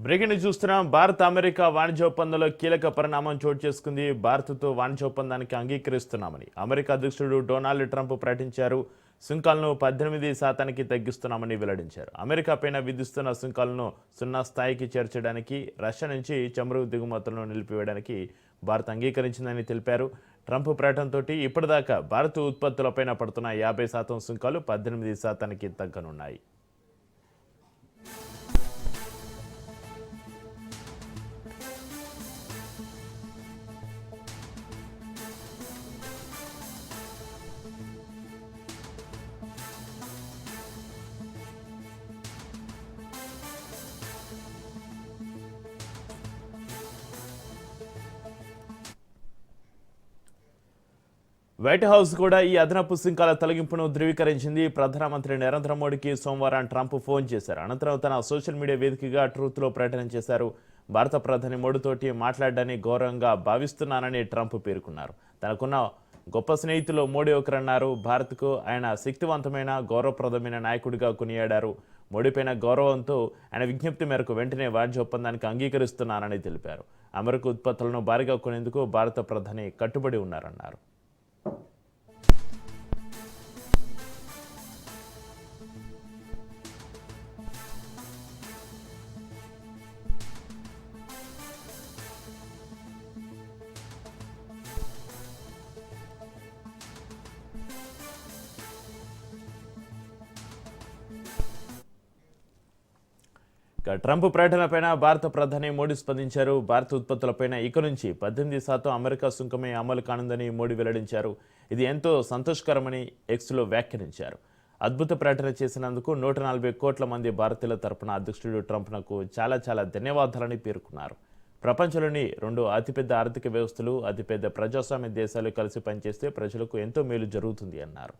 Breaking news చూస్తున్నాం. Bharat America వాణిజ్య ఒప్పందంలో కీలక పరిణామం చోటు చేసుకుంది. భారత్తో వాణిజ్య ఒప్పందానికి అంగీకరిస్తున్నామని అమెరికా అధ్యక్షుడు డొనాల్డ్ ట్రంప్ ప్రకటించారు. సుంకాలను 18% తగ్గిస్తున్నామని వెల్లడించారు. అమెరికా పైన విధిస్తున్న సుంకాలను 0 స్థాయికి చేర్చడానికి, రష్యా నుంచి చమురు దిగుమతులను నిలిపివేయడానికి భారత్ అంగీకరించిందని తెలిపారు. ట్రంప్ ప్రకటనతో ఇప్పటిదాకా భారత్ ఉత్పత్తులపైన పడుతున్న 50% సుంకాలు 18%కి తగ్గనున్నాయి. వైట్ హౌస్ కూడా ఈ అదనపు సుంకాల తొలగింపును ధృవీకరించింది. ప్రధానమంత్రి నరేంద్ర మోడీకి సోమవారం ట్రంప్ ఫోన్ చేశారు. అనంతరం తన సోషల్ మీడియా వేదికగా ట్రూత్లో ప్రకటన చేశారు. భారత ప్రధాని మోడీతోటి మాట్లాడడాన్ని గౌరవంగా భావిస్తున్నానని ట్రంప్ పేర్కొన్నారు. తనకున్న గొప్ప స్నేహితులు మోడీ ఒకరన్నారు. భారత్కు ఆయన శక్తివంతమైన, గౌరవప్రదమైన నాయకుడిగా కొనియాడారు. మోడీపైన గౌరవంతో ఆయన విజ్ఞప్తి మేరకు వెంటనే వాణిజ్య ఒప్పందానికి అంగీకరిస్తున్నానని తెలిపారు. అమెరికా ఉత్పత్తులను భారీగా కొనేందుకు భారత ప్రధాని కట్టుబడి ఉన్నారన్నారు. ట్రంప్ ప్రకటనపైన భారత ప్రధాని మోడీ స్పందించారు. భారత ఉత్పత్తులపైన ఇక నుంచి 18% అమెరికా సుంకమే అమలు కానుందని మోడీ వెల్లడించారు. ఇది ఎంతో సంతోషకరమని ఎక్స్లో వ్యాఖ్యానించారు. అద్భుత ప్రకటన చేసినందుకు 140 కోట్ల మంది భారతీయుల తరపున అధ్యక్షుడు ట్రంప్నకు చాలా ధన్యవాదాలని పేర్కొన్నారు. ప్రపంచంలోని 2 అతిపెద్ద ఆర్థిక వ్యవస్థలు, అతిపెద్ద ప్రజాస్వామ్య దేశాలు కలిసి పనిచేస్తే ప్రజలకు ఎంతో మేలు జరుగుతుంది అన్నారు.